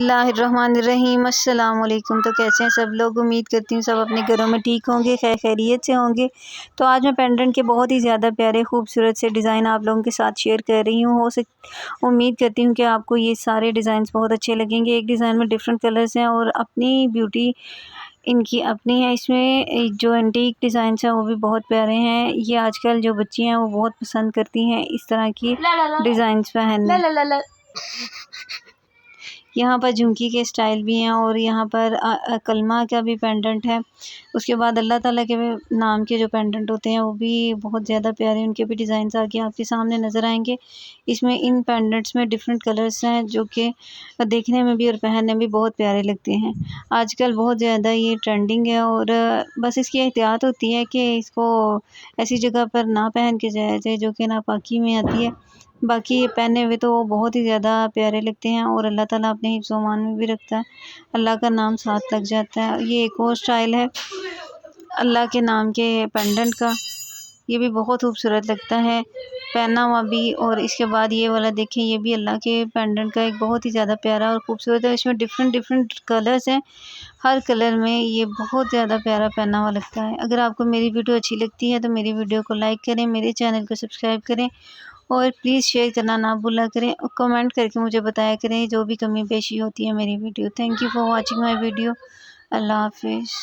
बिस्मिल्लाहिर्रहमानिर्रहीम। अस्सलाम वालेकुम। तो कैसे हैं सब लोग? उम्मीद करती हूँ सब अपने घरों में ठीक होंगे, खैरियत से होंगे। तो आज मैं पेंडेंट के बहुत ही ज़्यादा प्यारे खूबसूरत से डिज़ाइन आप लोगों के साथ शेयर कर रही हूँ। उम्मीद करती हूँ कि आपको ये सारे डिज़ाइंस बहुत अच्छे लगेंगे। एक डिज़ाइन में डिफरेंट कलर्स हैं और अपनी ब्यूटी इनकी अपनी है। इसमें जो एंटीक डिज़ाइंस हैं वो भी बहुत प्यारे हैं। ये आजकल जो बच्ची हैं वो बहुत पसंद करती हैं इस तरह की डिज़ाइंस पहनना। यहाँ पर झुमकी के स्टाइल भी हैं और यहाँ पर कलमा का भी पेंडेंट है। उसके बाद अल्लाह ताला के नाम के जो पेंडेंट होते हैं वो भी बहुत ज़्यादा प्यारे, उनके भी डिज़ाइंस आगे आपके सामने नज़र आएंगे। इसमें इन पेंडेंट्स में डिफरेंट कलर्स हैं जो कि देखने में भी और पहनने में भी बहुत प्यारे लगते हैं। आजकल बहुत ज़्यादा ये ट्रेंडिंग है और बस इसकी एहतियात होती है कि इसको ऐसी जगह पर ना पहन के जाया जाए जो कि नापाकी में आती है। बाकी ये पहने हुए तो बहुत ही ज़्यादा प्यारे लगते हैं और अल्लाह ताला अपने हिफ्ज़ अमान में भी रखता है। अल्लाह का नाम साथ लग जाता है। ये एक और स्टाइल है अल्लाह के नाम के पेंडेंट का, ये भी बहुत खूबसूरत लगता है पहना हुआ भी। और इसके बाद ये वाला देखें, ये भी अल्लाह के पेंडेंट का एक बहुत ही ज़्यादा प्यारा और खूबसूरत है। इसमें डिफरेंट डिफरेंट कलर्स हैं, हर कलर में ये बहुत ज़्यादा प्यारा पहना हुआ लगता है। अगर आपको मेरी वीडियो अच्छी लगती है तो मेरी वीडियो को लाइक करें, मेरे चैनल को सब्सक्राइब करें और प्लीज़ शेयर करना ना भूला करें और कमेंट करके मुझे बताया करें जो भी कमी पेशी होती है मेरी video. Thank you for watching my video. अल्लाह हाफिज़।